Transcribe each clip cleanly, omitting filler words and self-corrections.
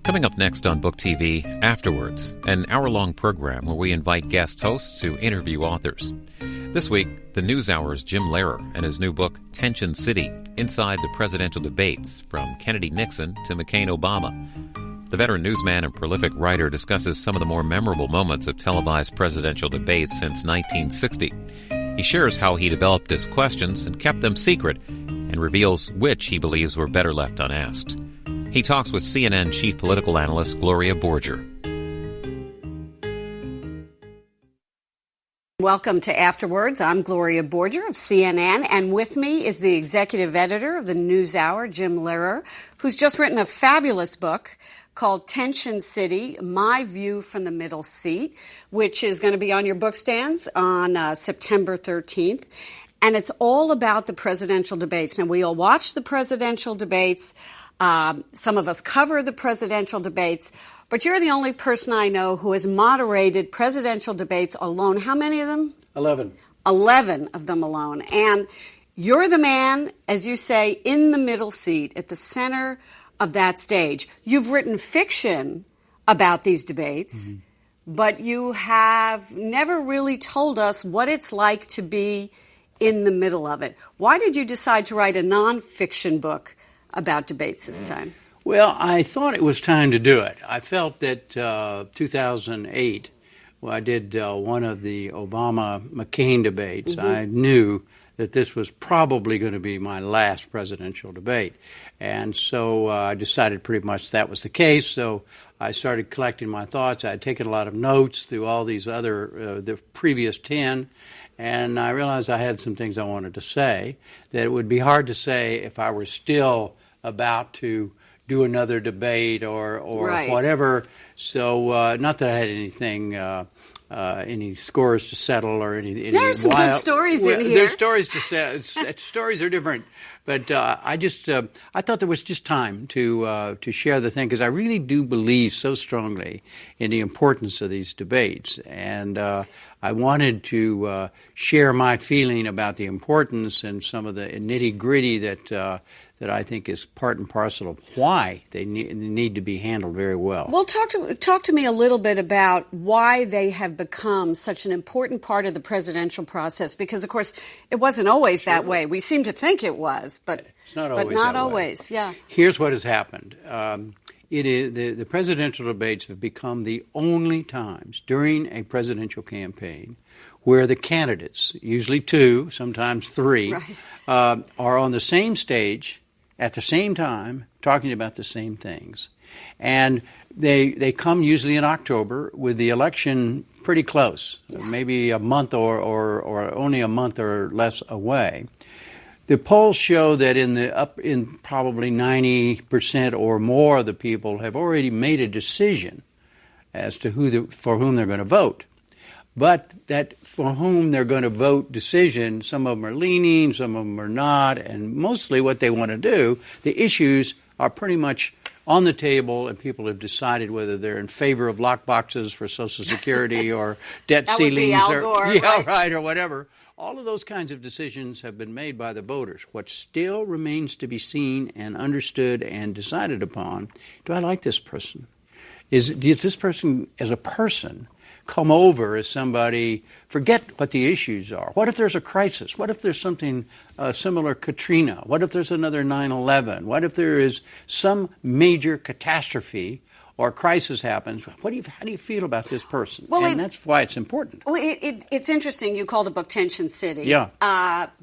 Coming up next on Book TV, Afterwards, an hour-long program where we invite guest hosts to interview authors. This week, the NewsHour's Jim Lehrer and his new book, Tension City, Inside the Presidential Debates, from Kennedy-Nixon to McCain-Obama. The veteran newsman and prolific writer discusses some of the more memorable moments of televised presidential debates since 1960. He shares how he developed his questions and kept them secret, and reveals which he believes were better left unasked. He talks with CNN chief political analyst Gloria Borger. Welcome to Afterwards. I'm Gloria Borger of CNN, and with me is the executive editor of the NewsHour, Jim Lehrer, who's just written a fabulous book called Tension City, My View from the Middle Seat, which is going to be on your book stands on September 13th. And it's all about the presidential debates. Now, we all watch the presidential debates. Some of us cover the presidential debates. But you're the only person I know who has moderated presidential debates alone. How many of them? 11. 11 of them alone. And you're the man, as you say, in the middle seat, at the center of that stage. You've written fiction about these debates, but you have never really told us what it's like to be in the middle of it. Why did you decide to write a nonfiction book about debates this time? Well, I thought it was time to do it. I felt that 2008, when I did one of the Obama-McCain debates, I knew that this was probably going to be my last presidential debate. And so I decided pretty much that was the case. So I started collecting my thoughts. I had taken a lot of notes through all these other, the previous 10. And I realized I had some things I wanted to say that it would be hard to say if I were still about to do another debate or whatever. So not that I had anything, any scores to settle or any. There are some good stories in here. There's stories to say. Stories are different. But I thought there was just time to share the thing, because I really do believe so strongly in the importance of these debates. And I wanted to share my feeling about the importance and some of the nitty-gritty that I think is part and parcel of why they need to be handled very well. Well, talk to me a little bit about why they have become such an important part of the presidential process, because, of course, it wasn't always that way. We seem to think it was, but it's not always. Yeah. Here's what has happened. It is the presidential debates have become the only times during a presidential campaign where the candidates, usually two, sometimes three, are on the same stage at the same time talking about the same things. And they come usually in October with the election pretty close, maybe a month or only a month or less away. The polls show that in probably 90% or more of the people have already made a decision as to for whom they're going to vote. But that for whom they're going to vote decision, some of them are leaning, some of them are not, and mostly what they want to do, the issues are pretty much on the table, and people have decided whether they're in favor of lockboxes for Social Security or debt ceilings or whatever. All of those kinds of decisions have been made by the voters. What still remains to be seen and understood and decided upon, do I like this person? Does this person as a person come over as somebody, forget what the issues are? What if there's a crisis? What if there's something similar Katrina? What if there's another 9/11? What if there is some major catastrophe or crisis happens? How do you feel about this person? Well, that's why it's important. Well, it's interesting you call the book Tension City. Yeah.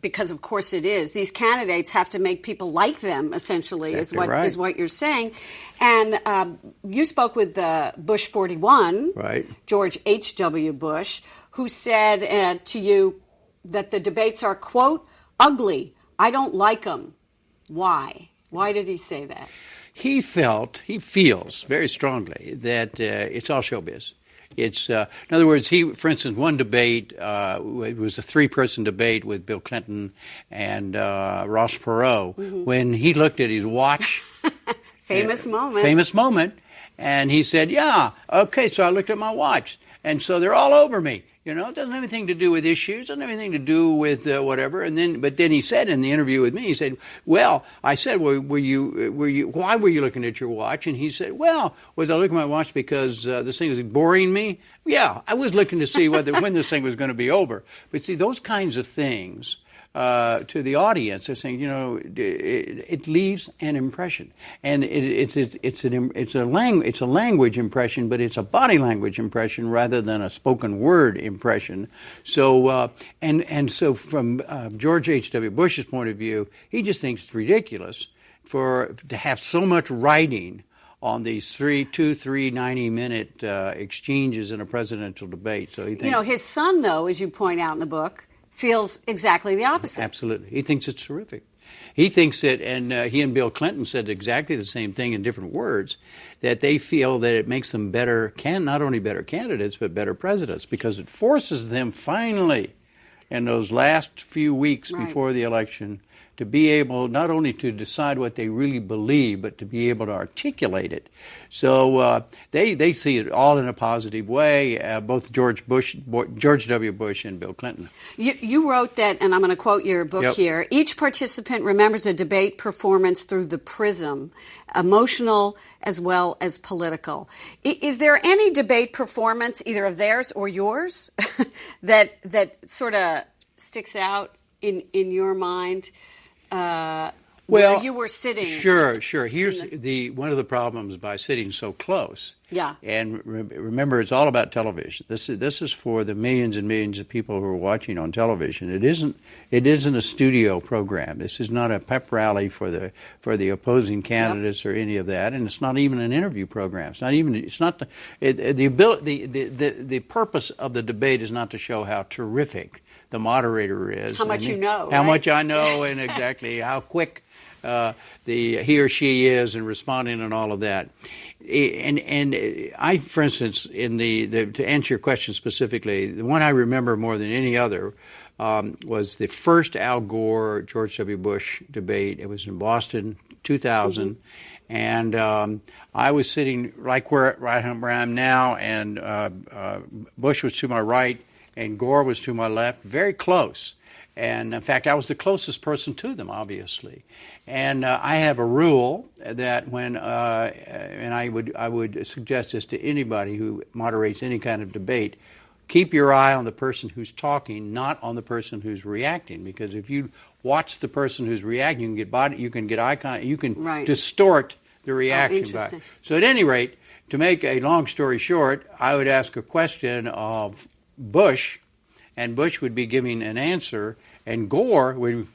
Because, of course, it is. These candidates have to make people like them, essentially, is what you're saying. And you spoke with Bush 41, George H.W. Bush, who said to you that the debates are, quote, ugly. I don't like them. Why? Why did he say that? He feels very strongly that it's all showbiz. It's, in other words, for instance, one debate, it was a three-person debate with Bill Clinton and Ross Perot. When he looked at his watch. Famous moment. And he said, yeah, okay, so I looked at my watch. And so they're all over me. You know, it doesn't have anything to do with issues, doesn't have anything to do with whatever. But then he said in the interview with me, he said, "Well," I said, "Well, why were you looking at your watch?" And he said, "Well, was I looking at my watch because this thing was boring me?" Yeah, I was looking to see when this thing was going to be over. But see, those kinds of things. To the audience, they're saying, you know, it leaves an impression, and it's a language impression, but it's a body language impression rather than a spoken word impression. So so from George H.W. Bush's point of view, he just thinks it's ridiculous to have so much writing on these 3 90-minute exchanges in a presidential debate. So he thinks, you know, his son, though, as you point out in the book, feels exactly the opposite. Absolutely. He thinks it's terrific. He thinks that, and he and Bill Clinton said exactly the same thing in different words, that they feel that it makes them not only better candidates, but better presidents, because it forces them finally, in those last few weeks before the election, to be able not only to decide what they really believe, but to be able to articulate it. So they see it all in a positive way, both George W. Bush and Bill Clinton. You wrote that, and I'm going to quote your book here, each participant remembers a debate performance through the prism, emotional as well as political. Is there any debate performance, either of theirs or yours, that sort of sticks out in your mind? Where you were sitting. Sure. Here's one of the problems by sitting so close. Yeah. And remember, it's all about television. This is for the millions and millions of people who are watching on television. It isn't a studio program. This is not a pep rally for the opposing candidates or any of that, and it's not even an interview program. The purpose of the debate is not to show how terrific the moderator is. How much you know. How much I know, and exactly how quick he or she is in responding and all of that. And I, for instance, to answer your question specifically, the one I remember more than any other was the first Al Gore George W. Bush debate. It was in Boston, 2000, and I was sitting right where I am now, and Bush was to my right, and Gore was to my left, very close. And in fact, I was the closest person to them, obviously. And I have a rule that when, and I would suggest this to anybody who moderates any kind of debate, keep your eye on the person who's talking, not on the person who's reacting. Because if you watch the person who's reacting, you can get eye contact, you can distort the reaction. So at any rate, to make a long story short, I would ask a question of Bush, and Bush would be giving an answer, and Gore would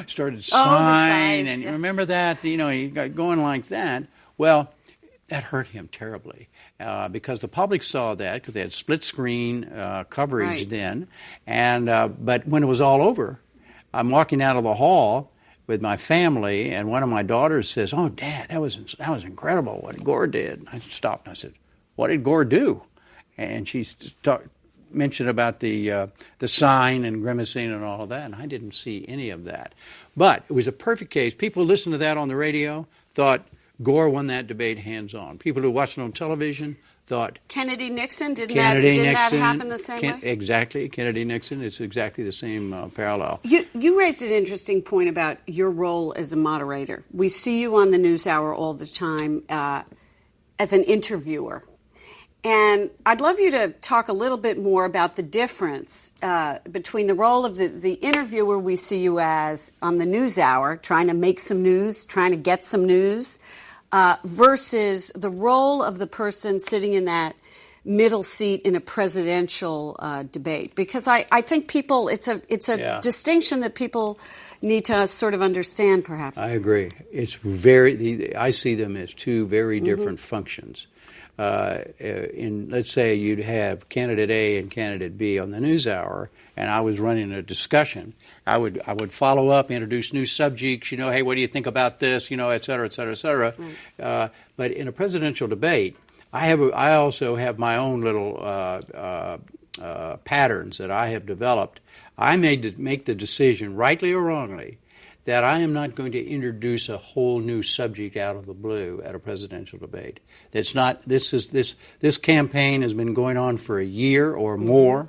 started sighing, and remember that, you know, he got going like that. Well, that hurt him terribly because the public saw that because they had split screen coverage then, and but when it was all over, I'm walking out of the hall with my family, and one of my daughters says, "Oh, Dad, that was incredible what Gore did." And I stopped and I said, "What did Gore do?" And she mentioned about the sign and grimacing and all of that, and I didn't see any of that. But it was a perfect case. People who listened to that on the radio thought Gore won that debate hands-on. People who watched it on television thought Kennedy-Nixon, didn't that happen the same way? Exactly. Kennedy-Nixon, it's exactly the same parallel. You raised an interesting point about your role as a moderator. We see you on the NewsHour all the time as an interviewer. And I'd love you to talk a little bit more about the difference between the role of the interviewer we see you as on the NewsHour, trying to make some news, trying to get some news, versus the role of the person sitting in that middle seat in a presidential debate. Because I think people, it's a distinction that people need to sort of understand, perhaps. I agree. I see them as two very different functions. Let's say you'd have candidate A and candidate B on the NewsHour, and I was running a discussion. I would follow up, introduce new subjects. You know, hey, what do you think about this? You know, et cetera, et cetera, et cetera. Right. But in a presidential debate, I also have my own little patterns that I have developed. I make the decision, rightly or wrongly, that I am not going to introduce a whole new subject out of the blue at a presidential debate. That's not. This campaign has been going on for a year or more.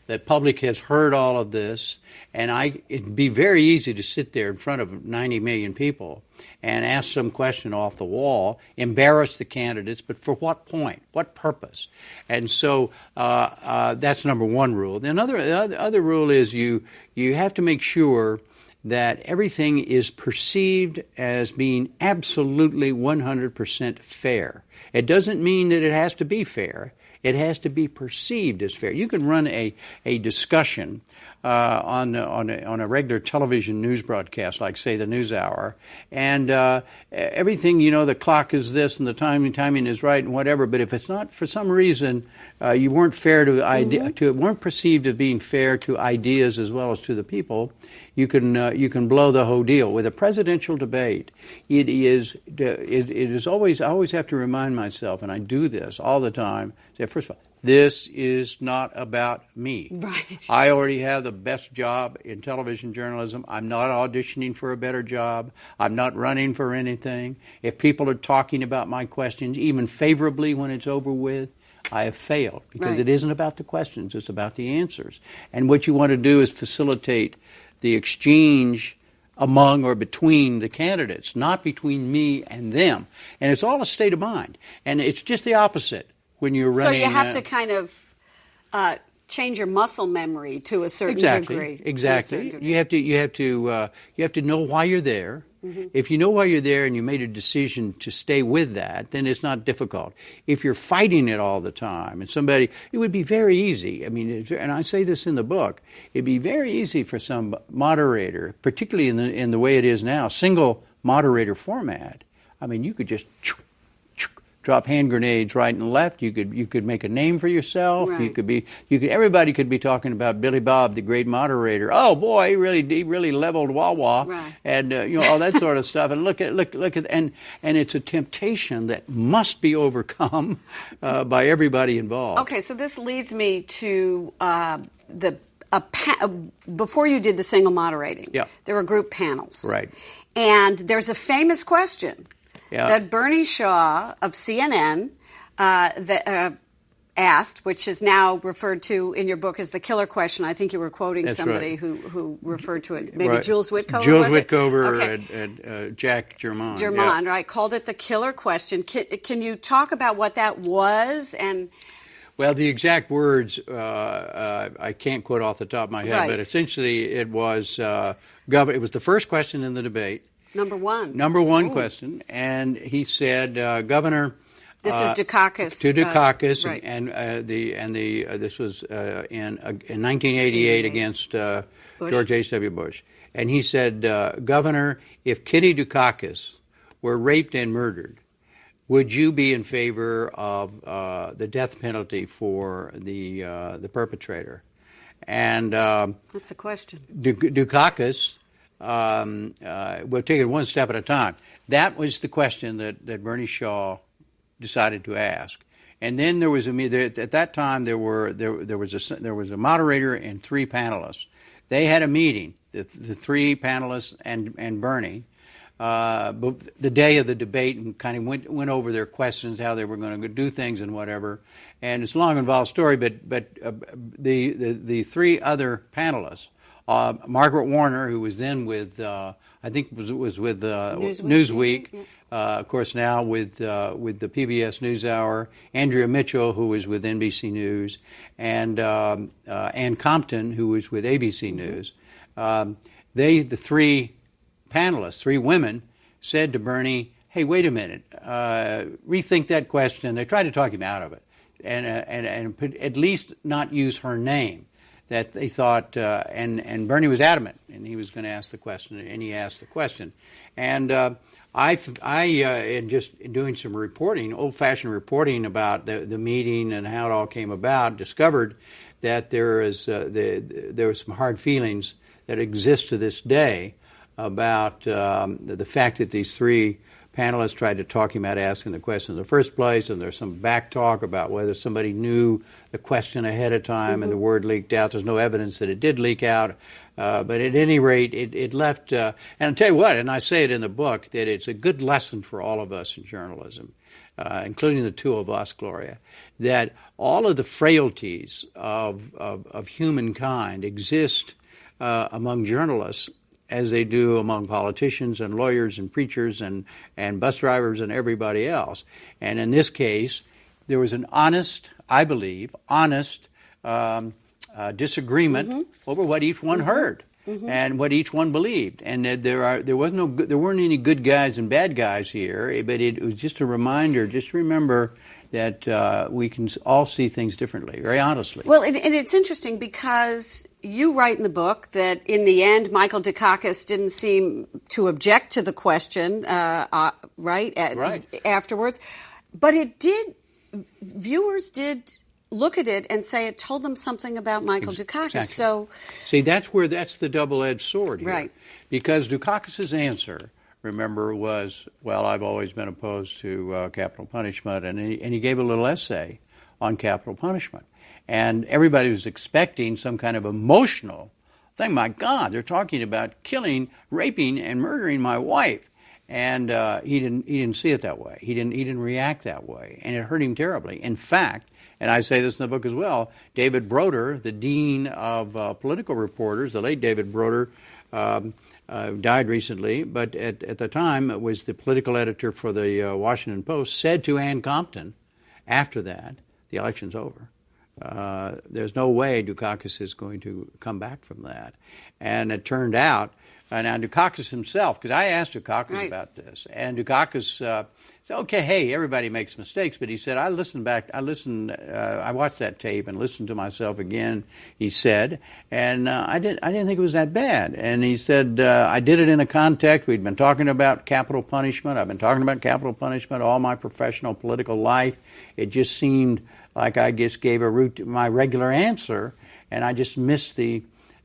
The public has heard all of this, and it'd be very easy to sit there in front of 90 million people and ask some question off the wall, embarrass the candidates, but for what point, what purpose? And so that's number one rule. The other rule is you have to make sure that everything is perceived as being absolutely 100% fair. It doesn't mean that it has to be fair. It has to be perceived as fair. You can run a discussion on a regular television news broadcast, like, say, the NewsHour, and everything, the clock is this and the timing is right and whatever, but if it's not, for some reason, you weren't fair to weren't perceived as being fair to ideas as well as to the people, you can blow the whole deal. With a presidential debate, it is always, I always have to remind myself, and I do this all the time, say, first of all, this is not about me. Right. I already have the best job in television journalism. I'm not auditioning for a better job. I'm not running for anything. If people are talking about my questions, even favorably when it's over with, I have failed, because It isn't about the questions, it's about the answers. And what you want to do is facilitate the exchange among or between the candidates, not between me and them. And it's all a state of mind. And it's just the opposite when you're running. So you have to kind of change your muscle memory to a certain degree. Exactly. You have to know why you're there. Mm-hmm. If you know why you're there and you made a decision to stay with that, then it's not difficult. If you're fighting it all the time, and it would be very easy. I mean, and I say this in the book, it'd be very easy for some moderator, particularly in the way it is now, single moderator format. I mean, you could just drop hand grenades right and left. You could make a name for yourself. Right. Everybody could be talking about Billy Bob, the great moderator. Oh boy, he really leveled Wawa, right. And all that sort of stuff. And look at and it's a temptation that must be overcome by everybody involved. Okay, so this leads me to before you did the single moderating. Yeah. There were group panels, right? And there's a famous question. Yeah. That Bernie Shaw of CNN asked, which is now referred to in your book as the killer question. I think you were quoting That's somebody right. who referred to it. Maybe right. Jules Witkover? Jules Witkover okay. and Jack Germond. Germond, yeah. Right, called it the killer question. Can you talk about what that was? And well, the exact words I can't quote off the top of my head, right. But essentially it was it was the first question in the debate. Number one Ooh. Question, and he said, "Governor." This is Dukakis. To Dukakis, right. and this was in 1988 against George H.W. Bush, and he said, "Governor, if Kitty Dukakis were raped and murdered, would you be in favor of the death penalty for the perpetrator?" And that's a question. Dukakis. We'll take it one step at a time. That was the question that Bernie Shaw decided to ask, and then there was at that time there was a moderator and three panelists. They had a meeting, the three panelists and Bernie, the day of the debate, and kind of went over their questions, how they were going to do things and whatever. And it's a long involved story, but the three other panelists. Margaret Warner, who was then with, I think was with Newsweek. Yeah. Of course, now with the PBS NewsHour. Andrea Mitchell, who was with NBC News, and Ann Compton, who was with ABC News. The three panelists, three women, said to Bernie, "Hey, wait a minute, rethink that question." They tried to talk him out of it, and at least not use her name. That they thought, and Bernie was adamant, and he was going to ask the question, and he asked the question. And in just doing some reporting, old-fashioned reporting about the meeting and how it all came about, discovered that there were some hard feelings that exist to this day about the fact that these three panelists tried to talk him out of asking the question in the first place, and there's some back talk about whether somebody knew the question ahead of time and the word leaked out. There's no evidence that it did leak out, but at any rate, it left, and I'll tell you what, and I say it in the book, that it's a good lesson for all of us in journalism, including the two of us, Gloria, that all of the frailties of humankind exist among journalists as they do among politicians and lawyers and preachers and bus drivers and everybody else. And in this case, there was an honest, I believe, disagreement over what each one heard and what each one believed. And there weren't any good guys and bad guys here, but it was just a reminder, just remember that we can all see things differently, very honestly. Well, and it's interesting because you write in the book that in the end, Michael Dukakis didn't seem to object to the question, afterwards. But viewers did look at it and say it told them something about Michael Dukakis. Exactly. So, see, that's the double-edged sword here. Right. Because Dukakis's answer, remember, was, well, I've always been opposed to capital punishment, and he gave a little essay on capital punishment. And everybody was expecting some kind of emotional thing. My God, they're talking about killing, raping, and murdering my wife. And he didn't see it that way. He didn't react that way, and it hurt him terribly. In fact, and I say this in the book as well, David Broder, the dean of political reporters, the late David Broder, died recently, but at the time was the political editor for the Washington Post, said to Ann Compton after that, the election's over. There's no way Dukakis is going to come back from that. And it turned out, now Dukakis himself, because I asked Dukakis about this, and Dukakis said, okay, hey, everybody makes mistakes, but he said, I watched that tape and listened to myself again, he said, and I didn't think it was that bad. And he said, I did it in a context, we'd been talking about capital punishment, I've been talking about capital punishment all my professional political life. It just seemed like I just gave my regular answer, and I just missed the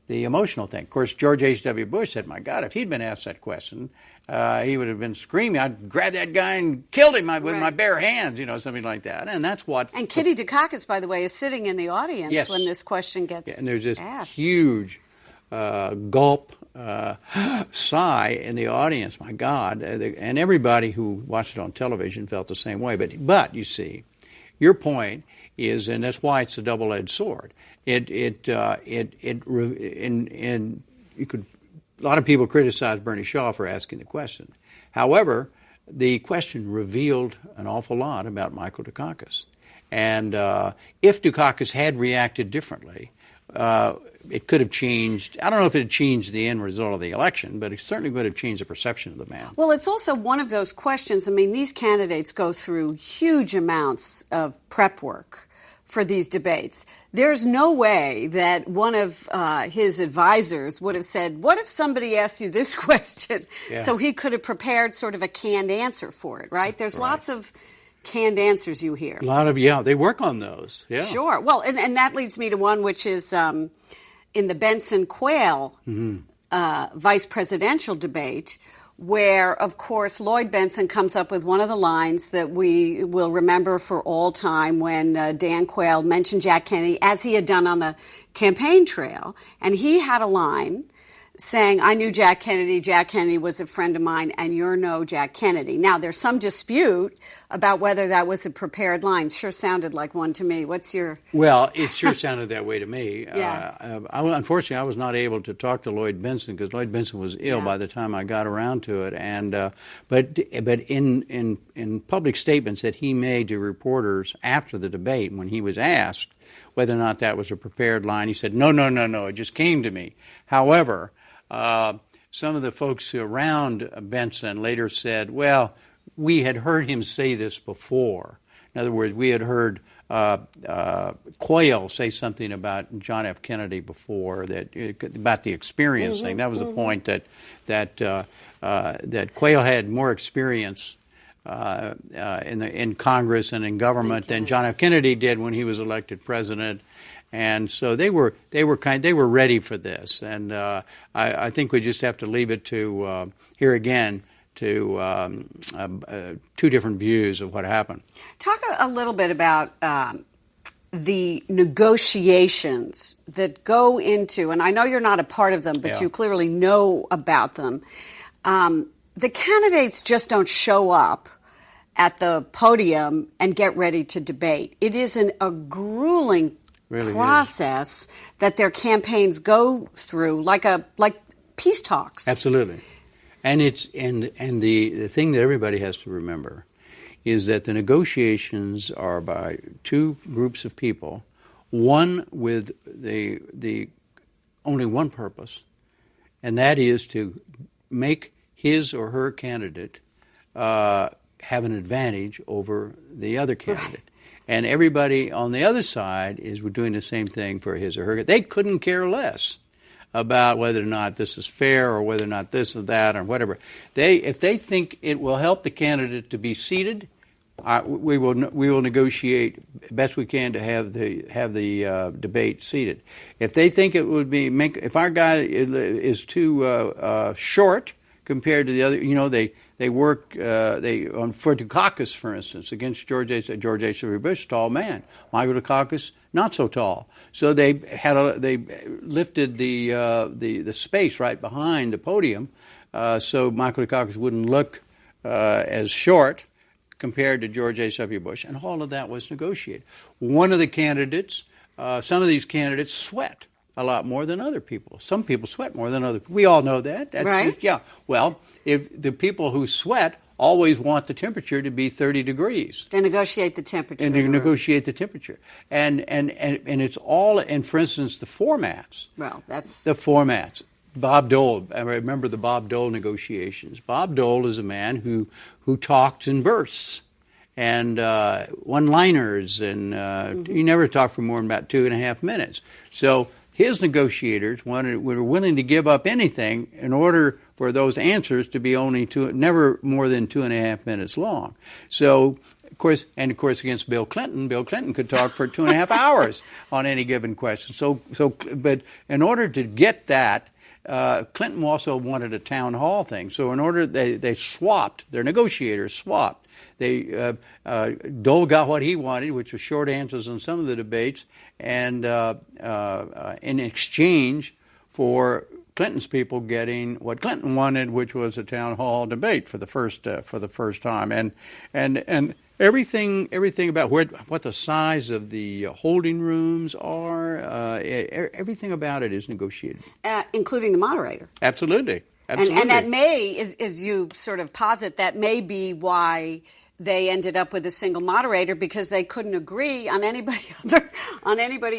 emotional thing. Of course, George H.W. Bush said, my God, if he'd been asked that question, he would have been screaming, I'd grab that guy and killed him with my bare hands, something like that. And that's what... And Kitty Dukakis, by the way, is sitting in the audience when this question gets asked. And there's this huge gulp, sigh in the audience, my God. And everybody who watched it on television felt the same way. But you see, your point is, and that's why it's a double-edged sword. A lot of people criticize Bernie Shaw for asking the question. However, the question revealed an awful lot about Michael Dukakis. And if Dukakis had reacted differently, it could have changed. I don't know if it had changed the end result of the election, but it certainly would have changed the perception of the man. Well, it's also one of those questions. I mean, these candidates go through huge amounts of prep work for these debates. There's no way that one of his advisors would have said, what if somebody asked you this question? Yeah. So he could have prepared sort of a canned answer for it, right? There's lots of canned answers you hear. A lot of, they work on those. Yeah. Sure. Well, and that leads me to one which is in the Benson-Quayle vice presidential debate, where, of course, Lloyd Benson comes up with one of the lines that we will remember for all time when Dan Quayle mentioned Jack Kennedy, as he had done on the campaign trail. And he had a line saying, I knew Jack Kennedy was a friend of mine, and you're no Jack Kennedy. Now, there's some dispute about whether that was a prepared line. Sure sounded like one to me. What's your... Well, it sure sounded that way to me. Unfortunately, I was not able to talk to Lloyd Benson because Lloyd Benson was ill by the time I got around to it. And but in public statements that he made to reporters after the debate, when he was asked whether or not that was a prepared line, he said, no, it just came to me. However, some of the folks around Benson later said, well, we had heard him say this before. In other words, we had heard Quayle say something about John F. Kennedy before, about the experience thing. That was the point that Quayle had more experience in Congress and in government than John F. Kennedy did when he was elected president. And so they were ready for this, and I think we just have to leave it to here again to two different views of what happened. Talk a little bit about the negotiations that go into, and I know you're not a part of them, but you clearly know about them. The candidates just don't show up at the podium and get ready to debate. It is a grueling process that their campaigns go through, like peace talks. Absolutely. And the thing that everybody has to remember is that the negotiations are by two groups of people, one with the only one purpose, and that is to make his or her candidate have an advantage over the other candidate. And everybody on the other side is doing the same thing for his or her. They couldn't care less about whether or not this is fair or whether or not this or that or whatever. If they think it will help the candidate to be seated, we will negotiate best we can to have the debate seated. If they think it would be if our guy is too short compared to the other, they work for Dukakis, for instance, against George H.W. Bush, tall man. Michael Dukakis, not so tall. So they lifted the space right behind the podium, so Michael Dukakis wouldn't look as short compared to George H.W. Bush, and all of that was negotiated. One of the candidates, some of these candidates sweat a lot more than other people. Some people sweat more than other people. We all know that. That's right. Yeah. Well, if the people who sweat always want the temperature to be 30 degrees. To negotiate the temperature. And to negotiate the temperature. And it's all, and for instance, the formats. Well, that's... The formats. Bob Dole, I remember the Bob Dole negotiations. Bob Dole is a man who talked in bursts and one-liners, and he never talked for more than about 2.5 minutes. So his negotiators were willing to give up anything in order for those answers to be never more than 2.5 minutes long. So, of course, against Bill Clinton could talk for 2.5 hours on any given question. But in order to get that, Clinton also wanted a town hall thing. So in order, they swapped, their negotiators swapped. Dole got what he wanted, which was short answers on some of the debates, and in exchange for Clinton's people getting what Clinton wanted, which was a town hall debate for the first time, and everything about what the size of the holding rooms are, everything about it is negotiated, including the moderator. Absolutely. And that may, as you sort of posit, that may be why they ended up with a single moderator, because they couldn't agree on anybody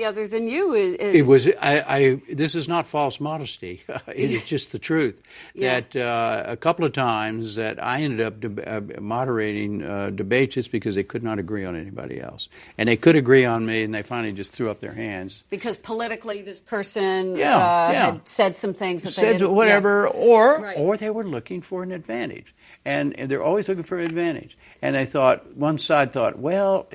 other than you. It was. This is not false modesty. It is just the truth. Yeah. That a couple of times that I ended up moderating debates just because they could not agree on anybody else, and they could agree on me, and they finally just threw up their hands because politically this person had said some things that they didn't, whatever, or they were looking for an advantage, and they're always looking for an advantage. And one side thought, well,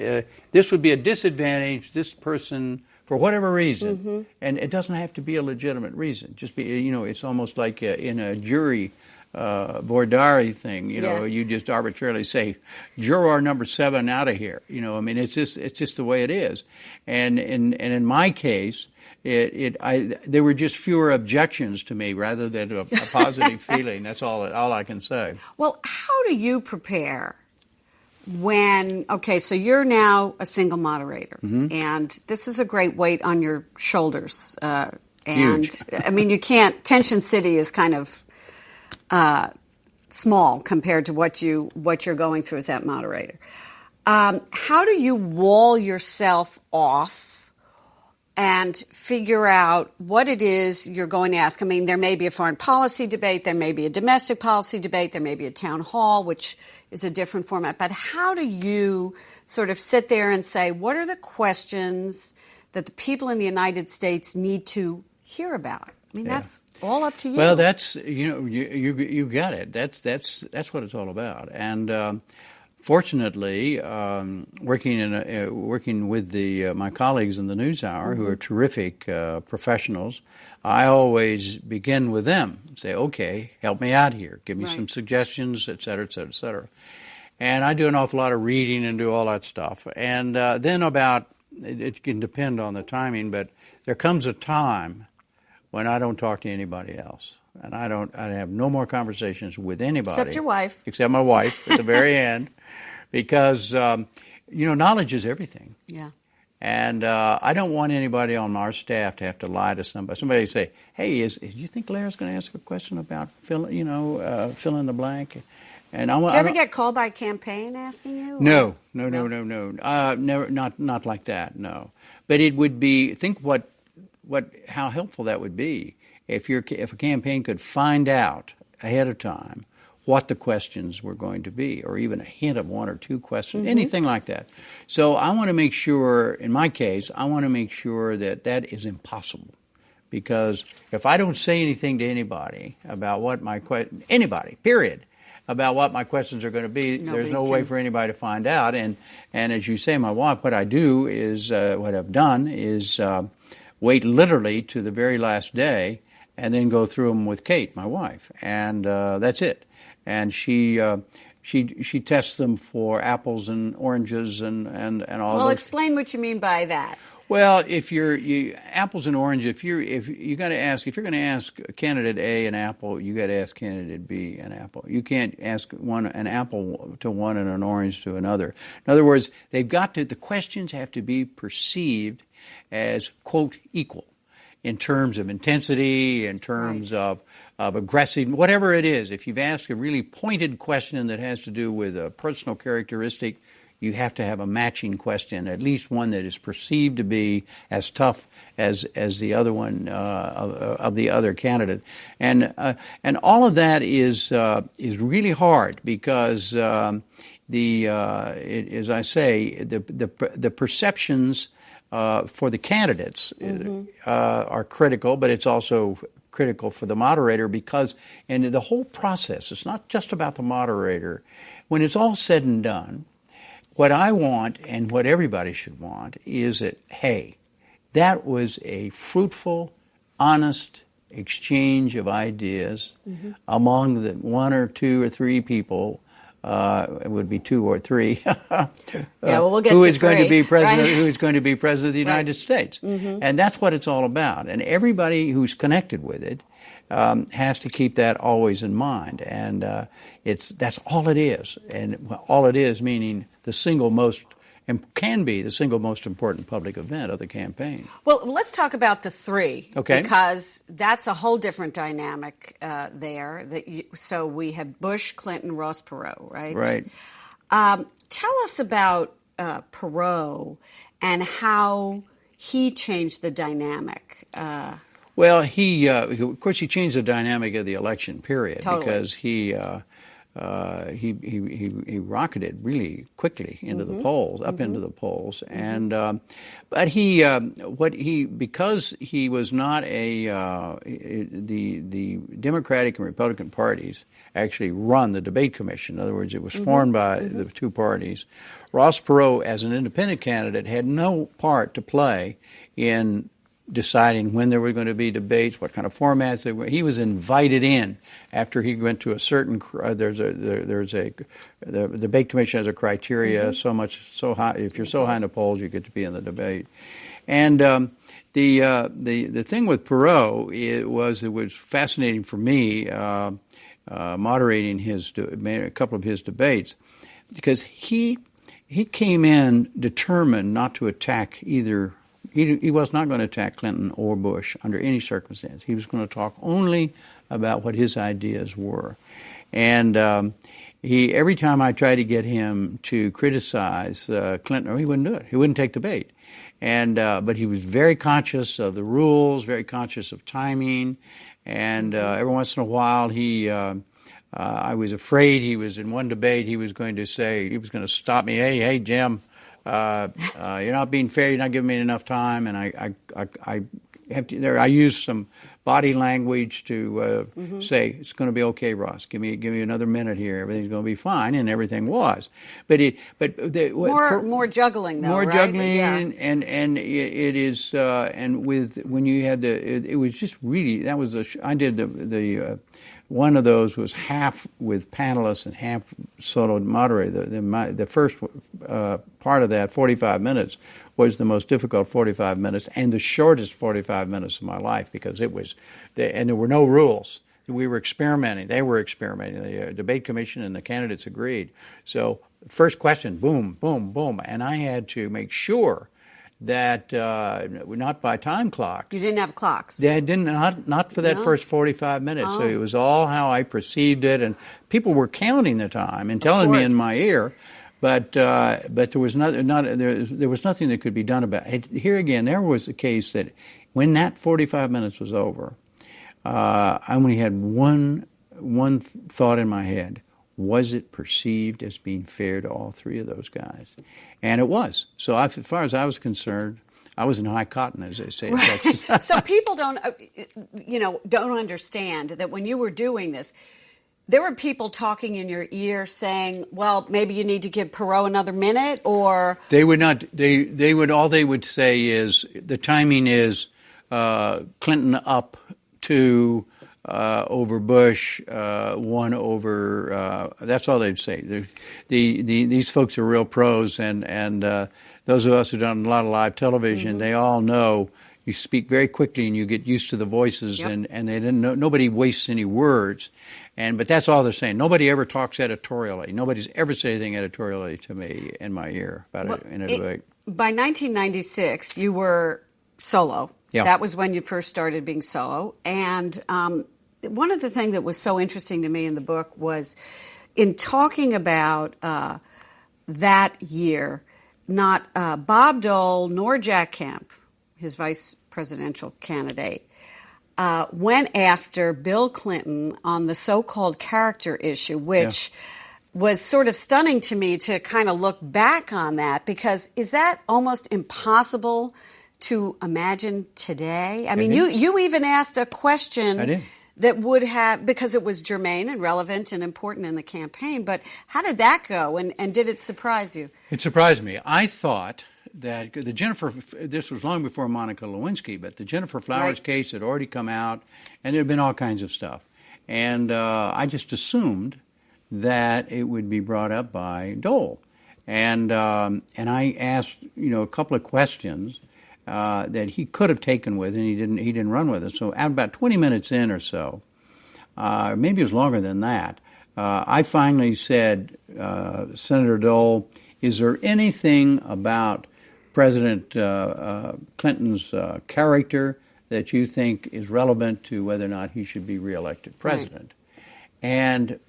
this would be a disadvantage, this person, for whatever reason. And it doesn't have to be a legitimate reason. Just it's almost like in a jury Vordari thing, you just arbitrarily say, juror number 7 out of here. It's just the way it is. And in my case, there were just fewer objections to me rather than a positive feeling. That's all I can say. Well, how do you prepare so you're now a single moderator, and this is a great weight on your shoulders. Huge. You can't, Tension City is kind of small compared to what you're going through as that moderator. How do you wall yourself off and figure out what it is you're going to ask? There may be a foreign policy debate, there may be a domestic policy debate, there may be a town hall, which is a different format. But how do you sort of sit there and say, what are the questions that the people in the United States need to hear about? That's all up to you. Well, that's, you got it. That's what it's all about. And fortunately, working with my colleagues in the NewsHour, who are terrific professionals, I always begin with them. Say, okay, help me out here. Give me some suggestions, et cetera, et cetera, et cetera. And I do an awful lot of reading and do all that stuff. And then it can depend on the timing, but there comes a time when I don't talk to anybody else. And I have no more conversations with anybody. Except your wife. Except my wife at the very end. because knowledge is everything. Yeah. And I don't want anybody on our staff to have to lie to somebody. Somebody say, "Hey, do you think Lehrer going to ask a question about fill in the blank?" And Do you ever get called by a campaign asking you? No. Never, not like that. No, but it would be. Think how helpful that would be if a campaign could find out ahead of time what the questions were going to be, or even a hint of one or two questions, anything like that. So I want to make sure, in my case, that is impossible. Because if I don't say anything to anybody about what about what my questions are going to be, there's no way for anybody to find out. And as you say, my wife, what I've done is wait literally to the very last day and then go through them with Kate, my wife. And that's it. And she tests them for apples and oranges and all. Well, explain what you mean by that. Well, if apples and oranges, if you're going to ask candidate A an apple, you got to ask candidate B an apple. You can't ask an apple to one and an orange to another. In other words, the questions have to be perceived as, quote, equal in terms of intensity, in terms of aggressive, whatever it is. If you've asked a really pointed question that has to do with a personal characteristic, you have to have a matching question, at least one that is perceived to be as tough as the other one of the other candidate, and all of that is really hard because as I say, the perceptions for the candidates are critical, but it's also critical for the moderator because in the whole process, it's not just about the moderator. When it's all said and done, what I want and what everybody should want is that, hey, that was a fruitful, honest exchange of ideas among the one or two or three people. It would be two or three. We'll get who to is going three, to be president? right? Who is going to be president of the United States? And that's what it's all about. And everybody who's connected with it has to keep that always in mind. And that's all it is. And all it is meaning the single most and can be the single most important public event of the campaign. Well, let's talk about the three, okay? Because that's a whole different dynamic there. So we have Bush, Clinton, Ross Perot, right? Right. Tell us about Perot and how he changed the dynamic. Well, of course, he changed the dynamic of the election period because he rocketed really quickly into the polls, into the polls, and but because he was not the Democratic and Republican parties actually run the debate commission. In other words, it was formed by the two parties. Ross Perot, as an independent candidate, had no part to play in deciding when there were going to be debates, what kind of formats they were. He was invited in after he went to a certain. The debate commission has a criteria so high. If you're so high in the polls, you get to be in the debate. And the thing with Perot it was fascinating for me moderating a couple of his debates because he came in determined not to attack either. He was not going to attack Clinton or Bush under any circumstance. He was going to talk only about what his ideas were. And every time I tried to get him to criticize Clinton, he wouldn't do it. He wouldn't take the bait. But he was very conscious of the rules, very conscious of timing. And every once in a while, I was afraid he was in one debate. He was going to stop me. Hey, Jim. You're not being fair. You're not giving me enough time, and I use some body language to say it's going to be okay, Ross. Give me another minute here. Everything's going to be fine, and everything was. More juggling, though, more right? juggling, Yeah. and it is when you had it was just really I did the. One of those was half with panelists and half solo moderator. The first part of that, 45 minutes, was the most difficult 45 minutes and the shortest 45 minutes of my life because it was, and there were no rules. we were experimenting. They were experimenting. The debate commission and the candidates agreed. So first question, boom, boom, boom. And I had to make sure that not by time clock. You didn't have clocks. They didn't, not for that first 45 minutes. So it was all how I perceived it, and people were counting the time and telling me in my ear, but there was nothing that could be done about it. Here again, there was the case that when that 45 minutes was over, I only had one thought in my head. Was it perceived as being fair to all three of those guys? And it was. So as far as I was concerned, I was in high cotton, as they say in Texas. So people don't understand that when you were doing this, there were people talking in your ear saying, well, maybe you need to give Perot another minute, or... They would not. They would. All they would say is the timing is Clinton up 2 over Bush, 1 over. That's all they'd say. These folks are real pros, and those of us who've done a lot of live television, they all know you speak very quickly and you get used to the voices, and they didn't know, nobody wastes any words, but that's all they're saying. Nobody ever talks editorially. Nobody's ever said anything editorially to me in my ear about it in a debate. By 1996, you were solo. Yeah. That was when you first started being solo. And one of the things that was so interesting to me in the book was in talking about that year, not Bob Dole nor Jack Kemp, his vice presidential candidate, went after Bill Clinton on the so-called character issue, which was sort of stunning to me to kind of look back on that, because is that almost impossible to imagine today? I mean, you even asked a question that would have, because it was germane and relevant and important in the campaign, but how did that go, and did it surprise you? It surprised me. I thought that this was long before Monica Lewinsky, but the Jennifer Flowers case had already come out, and there had been all kinds of stuff. And I just assumed that it would be brought up by Dole. And I asked, a couple of questions that he could have taken with, and he didn't run with it. So about 20 minutes in or so, maybe it was longer than that, I finally said, Senator Dole, is there anything about President Clinton's character that you think is relevant to whether or not he should be reelected president? And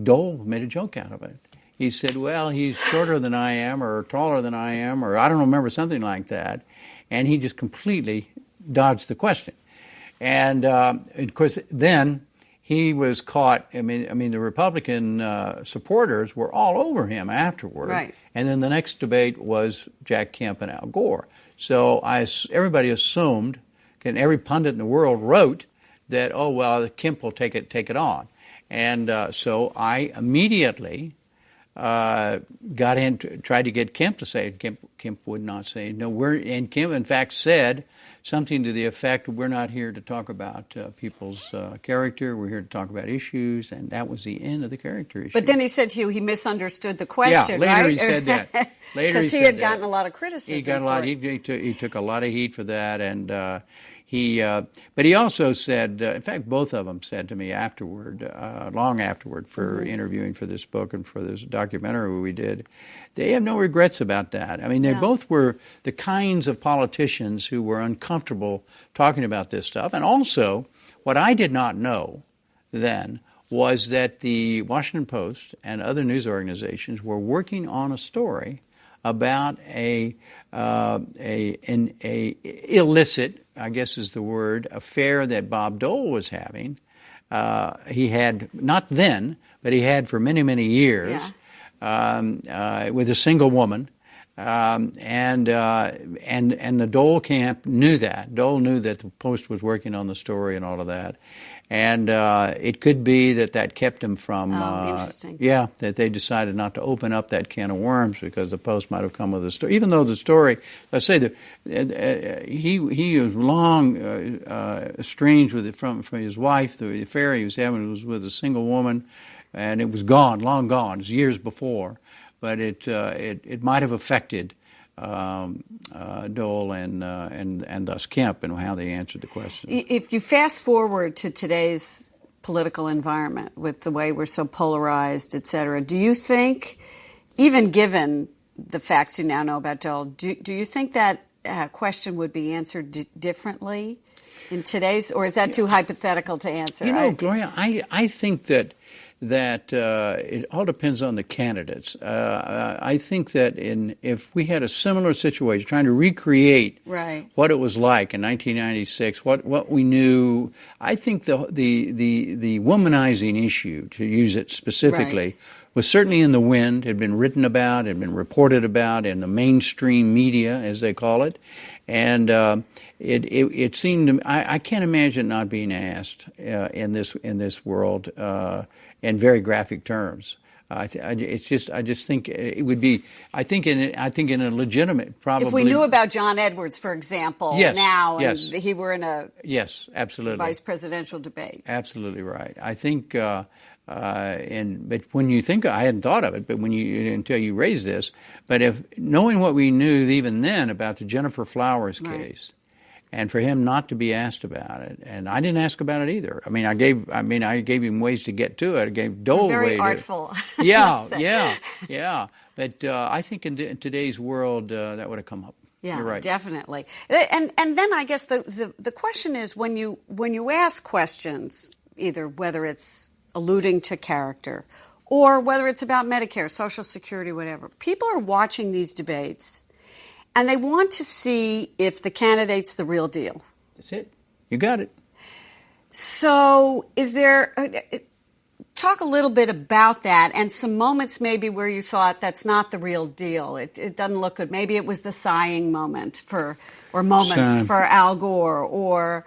Dole made a joke out of it. He said, well, he's shorter than I am, or taller than I am, or I don't remember, something like that. And he just completely dodged the question. And of course, then he was caught. I mean, the Republican supporters were all over him afterward. Right. And then the next debate was Jack Kemp and Al Gore. So everybody assumed, and every pundit in the world wrote that, oh well, Kemp will take it on. And so I immediately got in, tried to get Kemp to say it. Kemp would not say no. And Kemp, in fact, said something to the effect, we're not here to talk about people's character. We're here to talk about issues. And that was the end of the character issue. But then he said to you he misunderstood the question, later right? He said that. Because he had gotten a lot of criticism. He got a lot. He took a lot of heat for that, and but he also said, in fact, both of them said to me afterward, long afterward, for interviewing for this book and for this documentary we did, they have no regrets about that. I mean, they both were the kinds of politicians who were uncomfortable talking about this stuff. And also, what I did not know then was that the Washington Post and other news organizations were working on a story about an illicit, I guess is the word, affair that Bob Dole was having. He had, not then, but he had for many, many years, with a single woman. And the Dole camp knew that. Dole knew that the Post was working on the story and all of that. And it could be that kept him from, interesting. That they decided not to open up that can of worms because the Post might have come with a story. Even though the story, let's say that he was long estranged with it from his wife. The affair he was having was with a single woman, and it was gone, long gone. It was years before, but it might have affected Dole and thus Kemp and how they answered the question. If you fast forward to today's political environment with the way we're so polarized, et cetera. Do you think, even given the facts you now know about Dole, do you think that question would be answered differently in today's, or is that too hypothetical to answer? Gloria, I think that it all depends on the candidates. I think that if we had a similar situation, trying to recreate what it was like in 1996, what we knew, I think the womanizing issue, to use it specifically, was certainly in the wind, had been written about, had been reported about in the mainstream media, as they call it, and it seemed to me, I can't imagine not being asked in this world in very graphic terms. I just think it would be. I think in a legitimate, probably. If we knew about John Edwards, for example, now, and he were in a absolutely vice presidential debate. Absolutely right. I think, but when you think, I hadn't thought of it, but until you raised this, but if knowing what we knew even then about the Jennifer Flowers case. And for him not to be asked about it, and I didn't ask about it either. I mean, I gave him ways to get to it. I gave Dole very artful. Yeah. But I think in today's world that would have come up. Yeah, you're right. Definitely. And then I guess the question is when you ask questions, either whether it's alluding to character or whether it's about Medicare, Social Security, whatever, people are watching these debates. And they want to see if the candidate's the real deal. That's it. You got it. So is there... talk a little bit about that and some moments maybe where you thought that's not the real deal. It doesn't look good. Maybe it was the sighing moment for Al Gore, or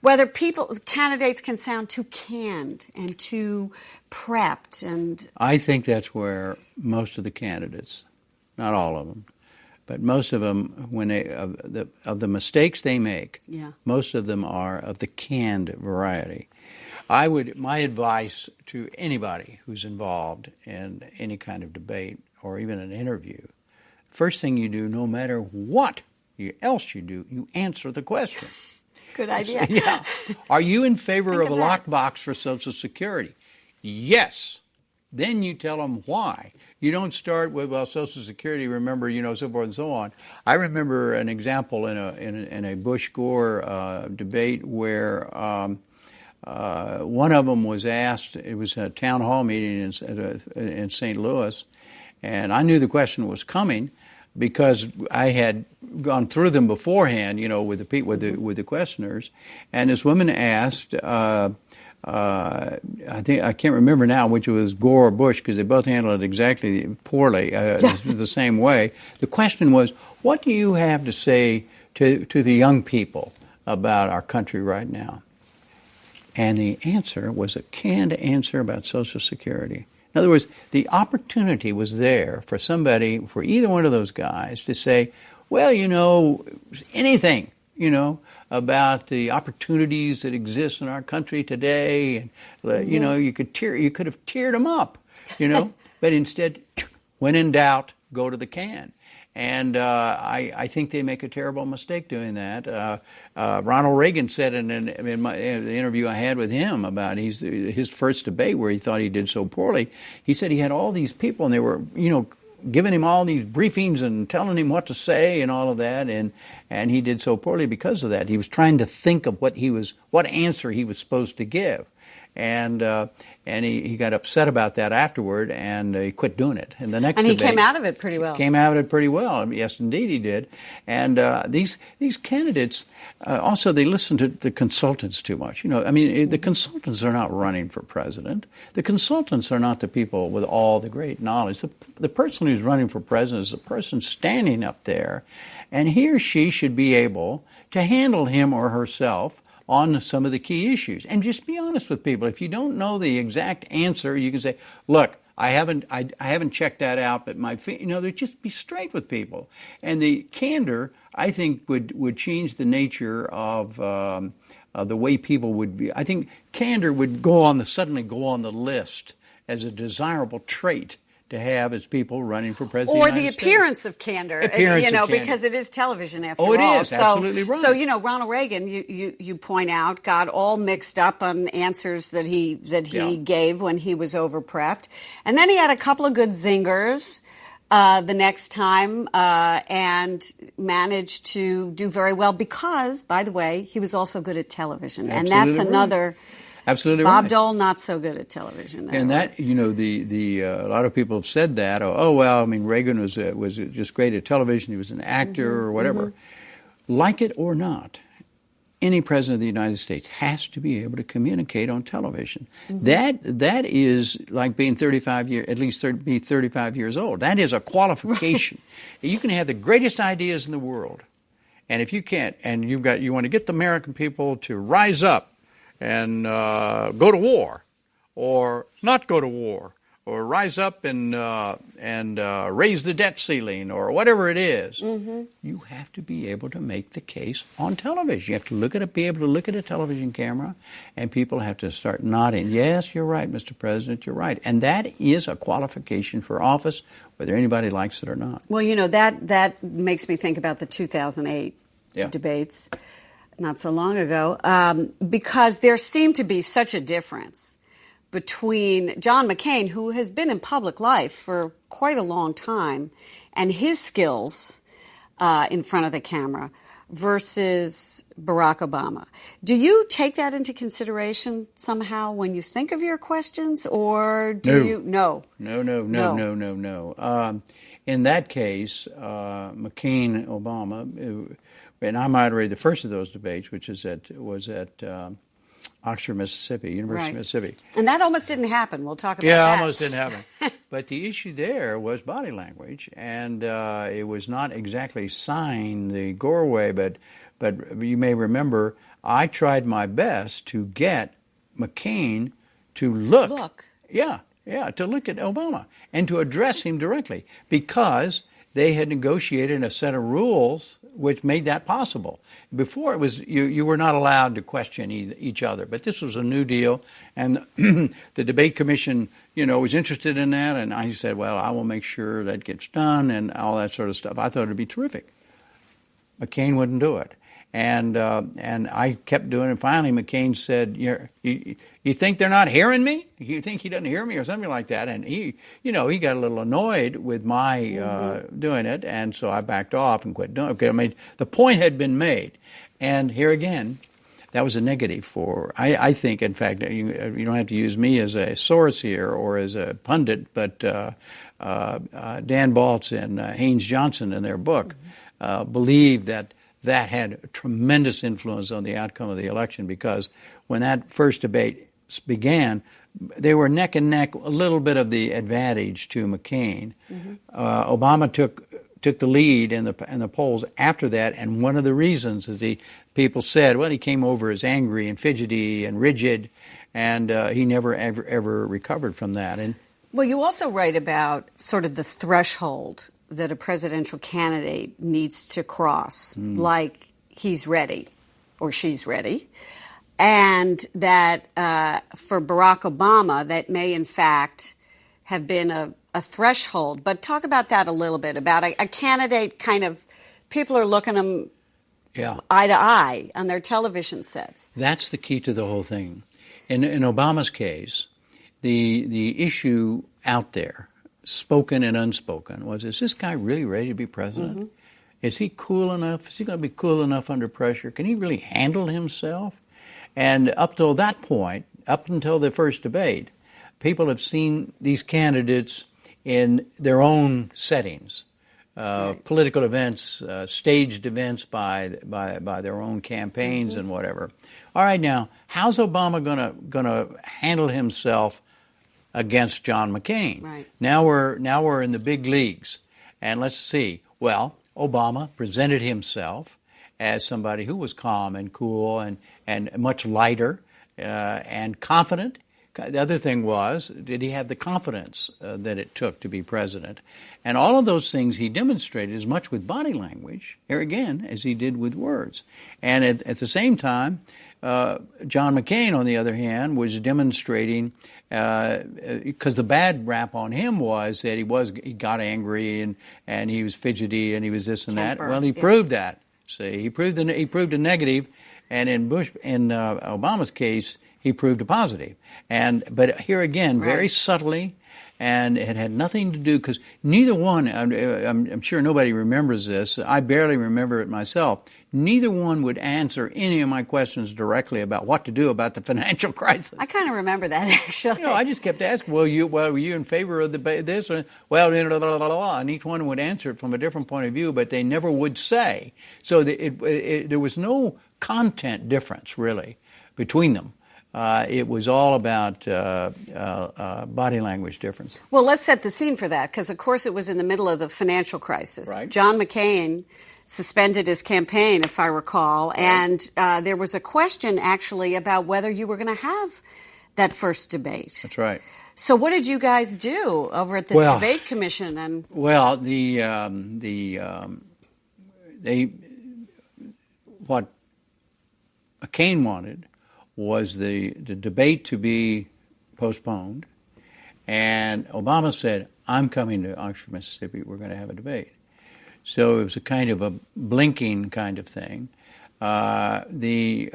whether candidates can sound too canned and too prepped. And I think that's where most of the candidates, not all of them, but most of them, when of the mistakes they make, most of them are of the canned variety. My advice to anybody who's involved in any kind of debate or even an interview, first thing you do, no matter what else you do, you answer the question. Good idea. Yeah. Are you in favor of a lockbox for Social Security? Yes. Then you tell them why. You don't start with, well, Social Security, remember, so forth and so on. I remember an example in a Bush-Gore debate where one of them was asked, it was a town hall meeting in St. Louis, and I knew the question was coming because I had gone through them beforehand, with the questioners, and this woman asked, I can't remember now which was Gore or Bush because they both handled it exactly poorly, the same way. The question was, what do you have to say to the young people about our country right now? And the answer was a canned answer about Social Security. In other words, the opportunity was there for either one of those guys to say, well, anything, about the opportunities that exist in our country today, and you could have teared them up, but instead, when in doubt, go to the can. And I think they make a terrible mistake doing that. Ronald Reagan said in the interview I had with him about his first debate where he thought he did so poorly, he said he had all these people and they were, giving him all these briefings and telling him what to say and all of that, and he did so poorly because of that. He was trying to think of what answer he was supposed to give. And he got upset about that afterward, and he quit doing it. And the next and he debate, came out of it pretty well. Came out of it pretty well. Yes, indeed, he did. And these candidates also they listen to the consultants too much. The consultants are not running for president. The consultants are not the people with all the great knowledge. The person who's running for president is the person standing up there, and he or she should be able to handle him or herself on some of the key issues. And just be honest with people. If you don't know the exact answer, you can say, look, I haven't checked that out, but just be straight with people. And the candor, I think, would change the nature of the way people would be. I think candor would suddenly go on the list as a desirable trait to have as people running for president or of the the United appearance of candor, because it is television after all. Oh, it is, absolutely right. So, Ronald Reagan, you point out, got all mixed up on answers that he gave when he was over-prepped. And then he had a couple of good zingers the next time and managed to do very well because, by the way, he was also good at television. Absolutely and that's right. another... Absolutely Bob right. Dole, not so good at television. And that, a lot of people have said that. Reagan was just great at television. He was an actor or whatever. Like it or not, any president of the United States has to be able to communicate on television. That is like being 35 years old. That is a qualification. Right. You can have the greatest ideas in the world, and if you can't, and you want to get the American people to rise up and go to war, or not go to war, or rise up and raise the debt ceiling, or whatever it is. You have to be able to make the case on television. You have to be able to look at a television camera, and people have to start nodding. Yes, you're right, Mr. President, you're right. And that is a qualification for office, whether anybody likes it or not. Well, that makes me think about the 2008 debates. Not so long ago, because there seemed to be such a difference between John McCain, who has been in public life for quite a long time, and his skills in front of the camera versus Barack Obama. Do you take that into consideration somehow when you think of your questions, or do you? No. No. In that case, McCain, Obama. And I moderated the first of those debates, which was at Oxford, Mississippi, University of Mississippi. And that almost didn't happen. We'll talk about that. Yeah, almost didn't happen. But the issue there was body language, and it was not exactly signed the Gore way, but you may remember I tried my best to get McCain to look. Yeah, to look at Obama and to address him directly, because they had negotiated a set of rules which made that possible. Before, it was you were not allowed to question each other, but this was a new deal, and the debate commission, was interested in that, and I said, well, I will make sure that gets done and all that sort of stuff. I thought it would be terrific. McCain wouldn't do it, and I kept doing it. Finally, McCain said, you think they're not hearing me? You think he doesn't hear me, or something like that? And he got a little annoyed with my doing it, and so I backed off and quit doing it. Okay, the point had been made, and here again, that was a negative for. I think, in fact, you don't have to use me as a source here or as a pundit, but Dan Baltz and Haynes Johnson in their book believe that had a tremendous influence on the outcome of the election, because when that first debate began, they were neck and neck, a little bit of the advantage to McCain. Obama took the lead in the polls after that, and one of the reasons is people said, well, he came over as angry and fidgety and rigid, and he never ever recovered from that. And well, you also write about sort of the threshold that a presidential candidate needs to cross, like he's ready or she's ready, and that for Barack Obama, that may in fact have been a threshold. But talk about that a little bit, about a candidate kind of, people are looking at him eye to eye on their television sets. That's the key to the whole thing. In Obama's case, the issue out there, spoken and unspoken, was, is this guy really ready to be president? Is he cool enough? Is he going to be cool enough under pressure? Can he really handle himself? And up till that point, up until the first debate, people have seen these candidates in their own settings, political events, staged events by their own campaigns and whatever. All right, now, how's Obama gonna handle himself against John McCain? Right. Now we're in the big leagues, and let's see. Well, Obama presented himself as somebody who was calm and cool and much lighter and confident. The other thing was, did he have the confidence that it took to be president? And all of those things he demonstrated as much with body language, here again, as he did with words. And at the same time, John McCain, on the other hand, was demonstrating, because the bad rap on him was that he got angry and he was fidgety and he was this and Temper. that. Well, he proved that. See, he proved a negative, and in Obama's case, he proved a positive. But here again, very subtly. And it had nothing to do, because neither one, I'm sure nobody remembers this, I barely remember it myself, neither one would answer any of my questions directly about what to do about the financial crisis. I kind of remember that, actually. I just kept asking, were you in favor of this? Well, blah, blah, blah, blah, blah, and each one would answer it from a different point of view, but they never would say. So there was no content difference, really, between them. It was all about body language difference. Well, let's set the scene for that, because, of course, it was in the middle of the financial crisis. Right. John McCain suspended his campaign, if I recall, right. And there was a question, actually, about whether you were going to have that first debate. That's right. So what did you guys do over at the debate commission? What McCain wanted was the debate to be postponed, and Obama said, I'm coming to Oxford, Mississippi, we're going to have a debate. So it was a kind of a blinking kind of thing. The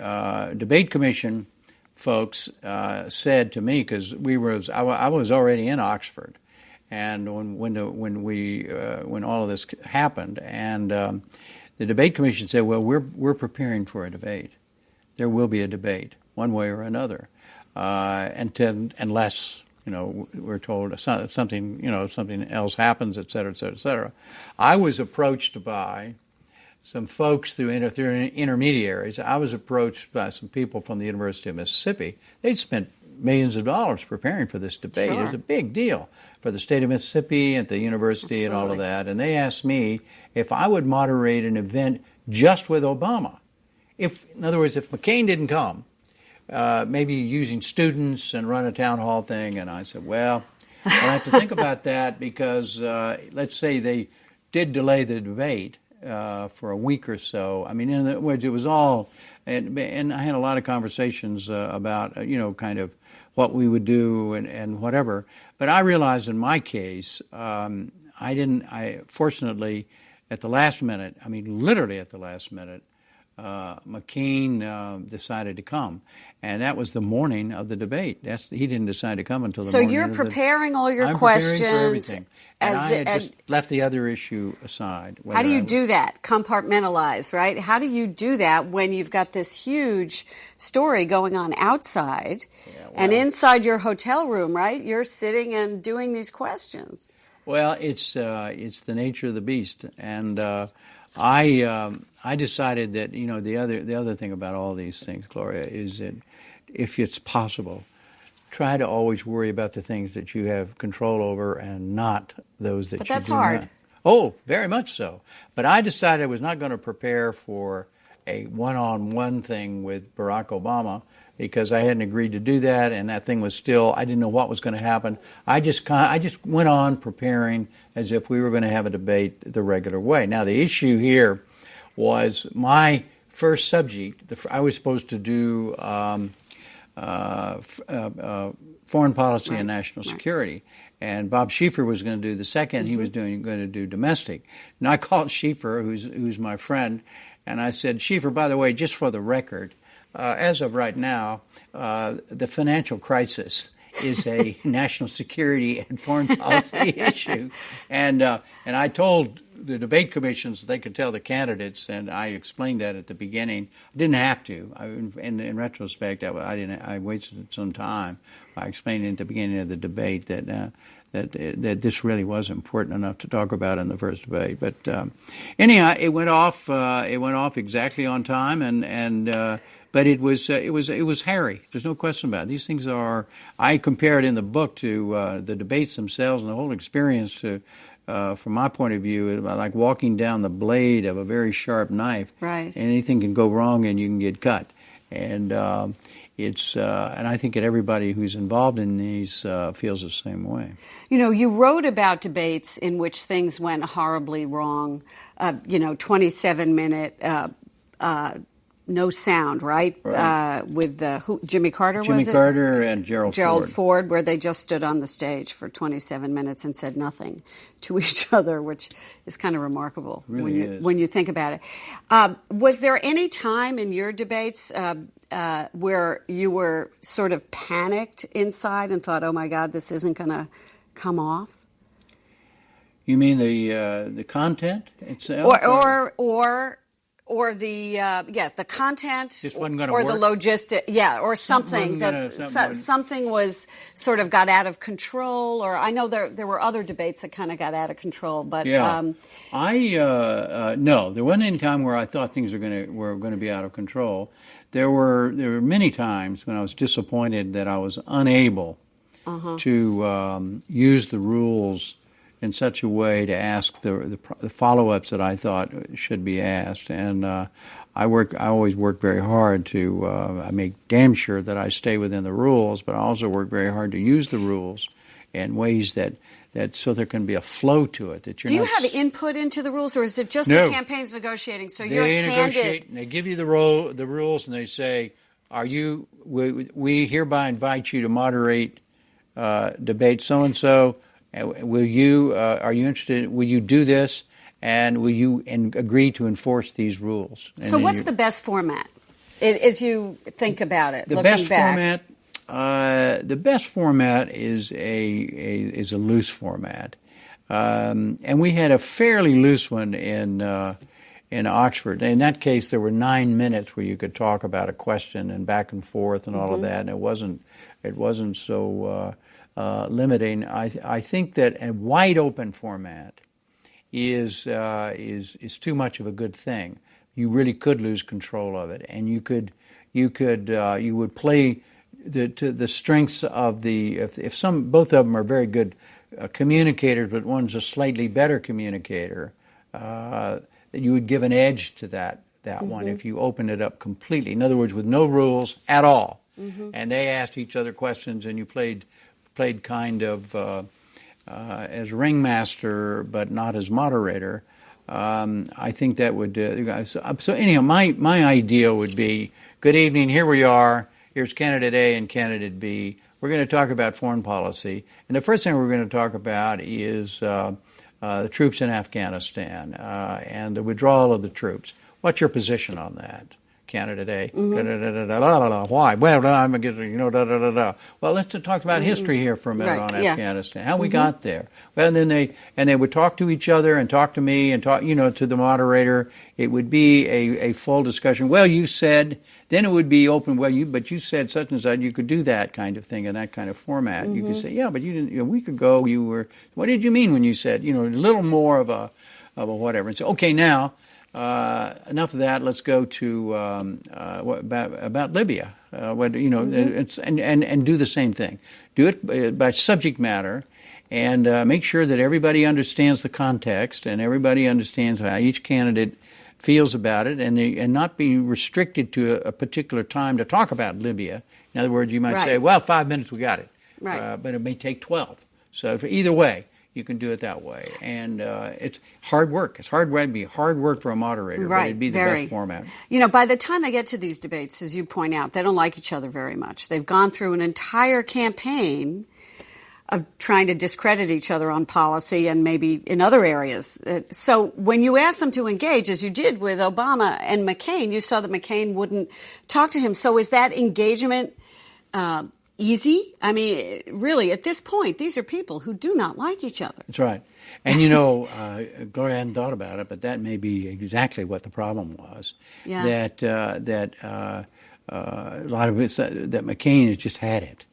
debate commission folks said to me, because I was already in Oxford, and when all of this happened, and the debate commission said, well, we're preparing for a debate. There will be a debate, one way or another, unless we're told something else happens, et cetera, et cetera, et cetera. I was approached by some folks through intermediaries. I was approached by some people from the University of Mississippi. They'd spent millions of dollars preparing for this debate. Sure. It was a big deal for the state of Mississippi and the university. Absolutely. And all of that. And they asked me if I would moderate an event just with Obama. In other words, if McCain didn't come, maybe using students and run a town hall thing. And I said, well, I'll have to think about that, because let's say they did delay the debate for a week or so. I mean, in other words, it was all, and I had a lot of conversations about, kind of what we would do and whatever. But I realized in my case, fortunately, at the last minute, I mean, literally at the last minute, McCain decided to come, and that was the morning of the debate. He didn't decide to come until the morning. So you're preparing all your I'm questions. Preparing for everything. And I had just left the other issue aside. How do you do that? Compartmentalize, right? How do you do that when you've got this huge story going on outside, and inside your hotel room, right? You're sitting and doing these questions. Well, it's the nature of the beast, and I decided that the other thing about all these things, Gloria, is that if it's possible, try to always worry about the things that you have control over and not those that you do not. But that's hard. Oh, very much so. But I decided I was not going to prepare for a one-on-one thing with Barack Obama, because I hadn't agreed to do that, and that thing was still, I didn't know what was going to happen. I just went on preparing as if we were going to have a debate the regular way. Now, the issue here was my first subject. I was supposed to do foreign policy and national security, and Bob Schieffer was going to do the second. Mm-hmm. He was going to do domestic. And I called Schieffer, who's my friend, and I said, Schieffer, by the way, just for the record, as of right now, the financial crisis is a national security and foreign policy issue, and I told the debate commissions they could tell the candidates, and I explained that at the beginning. I didn't have to. In retrospect, I wasted some time by explaining at the beginning of the debate that this really was important enough to talk about in the first debate. But anyhow, it went off. It went off exactly on time, but it was hairy. There's no question about it. These things are. I compare it in the book to the debates themselves and the whole experience to. From my point of view, like walking down the blade of a very sharp knife. Right. And anything can go wrong, and you can get cut. And and I think that everybody who's involved in these feels the same way. You wrote about debates in which things went horribly wrong. 27-minute no sound, right? With Jimmy Carter, Jimmy was it? Carter and Gerald Ford, where they just stood on the stage for 27 minutes and said nothing to each other, which is kind of remarkable when you think about it. Was there any time in your debates where you were sort of panicked inside and thought, "Oh my God, this isn't going to come off"? You mean the content itself, or the the content, just wasn't gonna or work? The logistic, or something something was sort of got out of control. Or I know there were other debates that kind of got out of control, but no, there wasn't any time where I thought things were going to be out of control. There were many times when I was disappointed that I was unable to use the rules in such a way to ask the follow-ups that I thought should be asked. And I always work very hard to I make damn sure that I stay within the rules, but I also work very hard to use the rules in ways that so there can be a flow to it. That you're Do you have input into the rules, or is it just the campaign's negotiating? So you're negotiate, and they give you the rules, and they say, we hereby invite you to moderate debate so-and-so. Will you? Are you interested? Will you do this? And will you agree to enforce these rules? And so, what's the best format as you think about it? The best format. The best format is a loose format, and we had a fairly loose one in Oxford. In that case, there were 9 minutes where you could talk about a question and back and forth and all of that, and it wasn't so limiting. I think that a wide open format is too much of a good thing. You really could lose control of it, and you would play to the strengths of both of them are very good communicators, but one's a slightly better communicator. You would give an edge to that one if you open it up completely. In other words, with no rules at all, and they asked each other questions, and you played kind of as ringmaster, but not as moderator. I think that would. So anyhow, my idea would be: good evening. Here we are. Here's candidate A and candidate B. We're going to talk about foreign policy, and the first thing we're going to talk about is the troops in Afghanistan and the withdrawal of the troops. What's your position on that? Candidate A. Why? Well, I'm against, Well, let's talk about history here for a minute on Afghanistan. How we got there. Well, and then they would talk to each other and talk to me and talk, to the moderator. It would be a full discussion. Well, you said. Then it would be open. Well, but you said such and such. You could do that kind of thing in that kind of format. You could say, yeah, but you didn't. A week ago, you were. What did you mean when you said? A little more of a whatever. And so, okay, now. Enough of that. Let's go to about Libya. And do the same thing. Do it by subject matter, and make sure that everybody understands the context and everybody understands how each candidate feels about it, and not be restricted to a particular time to talk about Libya. In other words, you might say, "Well, 5 minutes, we got it," but it may take 12. So either way. You can do it that way, and it's hard work. It'd be hard work for a moderator, but it'd be the best format. By the time they get to these debates, as you point out, they don't like each other very much. They've gone through an entire campaign of trying to discredit each other on policy and maybe in other areas. So when you ask them to engage, as you did with Obama and McCain, you saw that McCain wouldn't talk to him. So is that engagement easy? I mean, really, at this point, these are people who do not like each other. That's right. And, Gloria hadn't thought about it, but that may be exactly what the problem was. Yeah. That a lot of it, that McCain has just had it.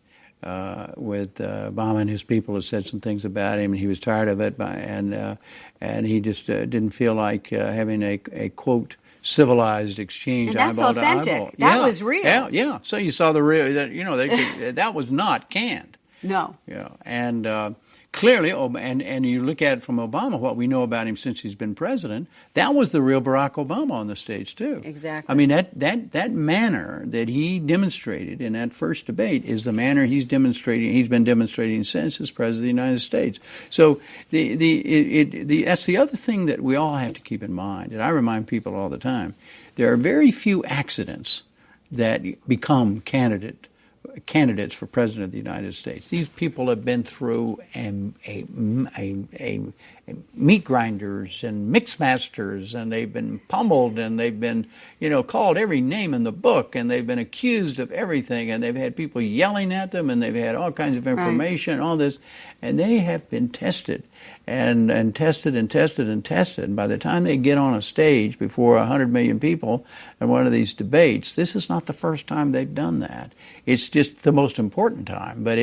With Obama and his people have said some things about him, and he was tired of it, and he just didn't feel like having a quote, civilized exchange. And that's authentic. That was real. Yeah. So you saw the real. That was not canned. No. Yeah, and clearly, and you look at it from Obama, what we know about him since he's been president, that was the real Barack Obama on the stage too. Exactly. I mean, that manner that he demonstrated in that first debate is the manner he's been demonstrating since as president of the United States. So that's the other thing that we all have to keep in mind, and I remind people all the time, there are very few accidents that become candidates for President of the United States. These people have been through a meat grinders and mix masters, and they've been pummeled, and they've been, called every name in the book, and they've been accused of everything, and they've had people yelling at them, and they've had all kinds of information, all this, and they have been tested. And tested and tested and tested. And by the time they get on a stage before 100 million people in one of these debates, this is not the first time they've done that. It's just the most important time. But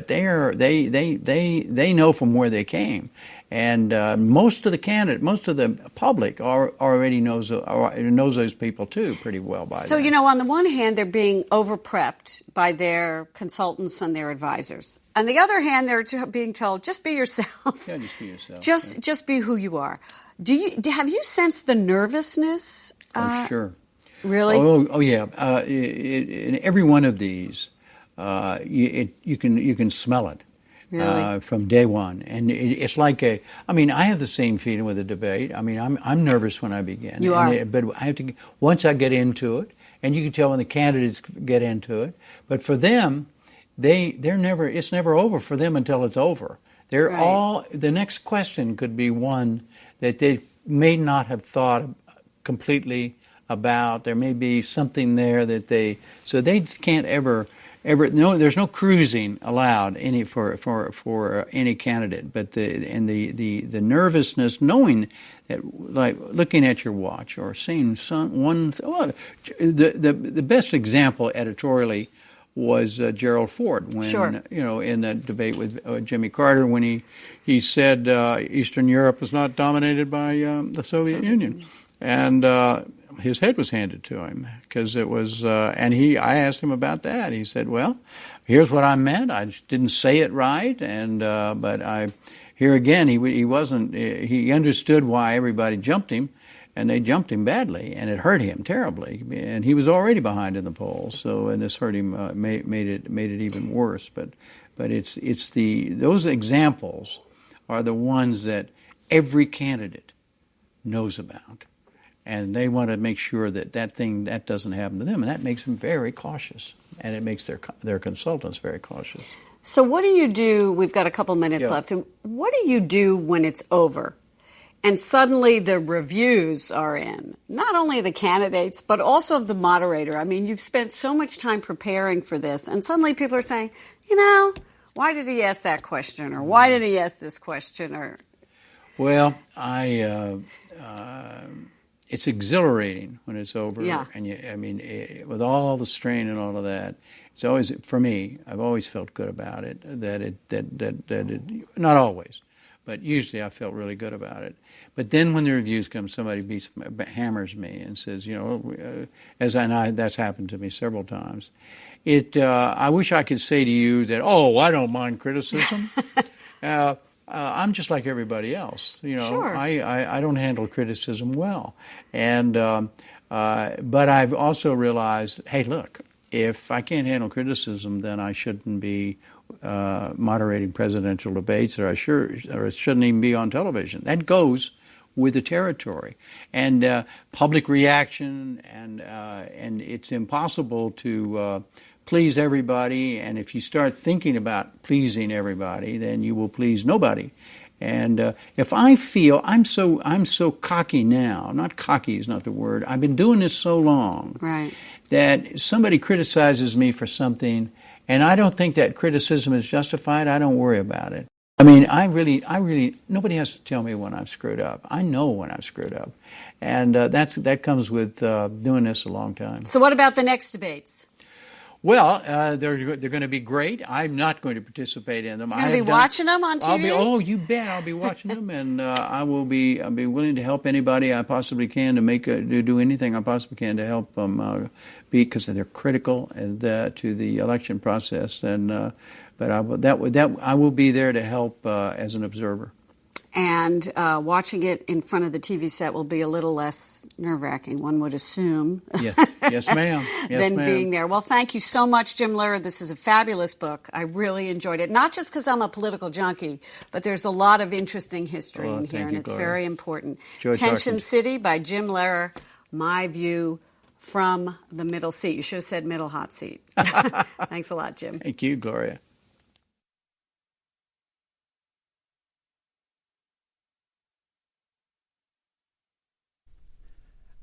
they know from where they came, and most of the public already knows those people too pretty well by So then. on the one hand, they're being over-prepped by their consultants and their advisors. On the other hand, they're being told, just be yourself. Yeah, just be yourself. Just be who you are. Have you sensed the nervousness? Oh, sure. Really? Oh yeah. In every one of these, you can smell it. Really? From day one, and it's like I have the same feeling with a debate. I'm nervous when I begin. You are. But I have to, once I get into it, and you can tell when the candidates get into it. But for them, it's never over for them until it's over. The next question could be one that they may not have thought completely about. There may be something there that they can't ever no. There's no cruising allowed for any candidate. But the nervousness, knowing that, like looking at your watch or seeing the best example editorially was Gerald Ford when in that debate with Jimmy Carter, when he said Eastern Europe was not dominated by the Soviet Union, and his head was handed to him because it was I asked him about that. He said, well, here's what I meant. I didn't say it right, and but here again he understood why everybody jumped him. And they jumped him badly, and it hurt him terribly. And he was already behind in the polls, and this hurt him, made it even worse. But it's those examples are the ones that every candidate knows about, and they want to make sure that doesn't happen to them, and that makes them very cautious, and it makes their consultants very cautious. So what do you do? We've got a couple minutes left. And what do you do when it's over? And suddenly the reviews are in, not only the candidates, but also of the moderator. You've spent so much time preparing for this, and suddenly people are saying, why did he ask that question, or why did he ask this question, or? Well, it's exhilarating when it's over, and with all the strain and all of that. It's always, for me, I've always felt good about it. That it not always. But usually I felt really good about it. But then when the reviews come, somebody hammers me and says, that's happened to me several times. I wish I could say to you that, I don't mind criticism. I'm just like everybody else. Sure. I don't handle criticism well. And but I've also realized, hey, look, if I can't handle criticism, then I shouldn't be moderating presidential debates, or I shouldn't even be on television. That goes with the territory and public reaction, and it's impossible to please everybody. And if you start thinking about pleasing everybody, then you will please nobody. And if I feel I'm so cocky now, not cocky is not the word. I've been doing this so long, right, that somebody criticizes me for something, and I don't think that criticism is justified, I don't worry about it. I really, nobody has to tell me when I've screwed up. I know when I've screwed up. And that comes with doing this a long time. So what about the next debates? Well, they're going to be great. I'm not going to participate in them. You're going to be watching them on TV? You bet. I'll be watching them, and I'll be willing to help anybody I possibly can to do anything I possibly can to help them because they're critical to the election process. And but I will be there to help as an observer. And watching it in front of the TV set will be a little less nerve-wracking, one would assume. Yes, ma'am. Than being there. Well, thank you so much, Jim Lehrer. This is a fabulous book. I really enjoyed it. Not just because I'm a political junkie, but there's a lot of interesting history in here, and it's very important. Tension City by Jim Lehrer. my view from the middle seat. You should have said middle hot seat. Thanks a lot, Jim. Thank you, Gloria.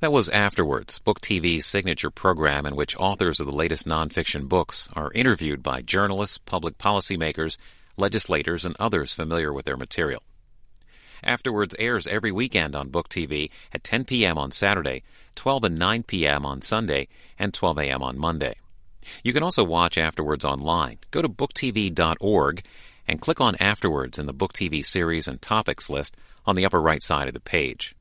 That was Afterwards, Book TV's signature program in which authors of the latest nonfiction books are interviewed by journalists, public policymakers, legislators, and others familiar with their material. Afterwards airs every weekend on Book TV at 10 p.m. on Saturday, 12 and 9 p.m. on Sunday, and 12 a.m. on Monday. You can also watch Afterwards online. Go to booktv.org and click on Afterwards in the Book TV series and topics list on the upper right side of the page.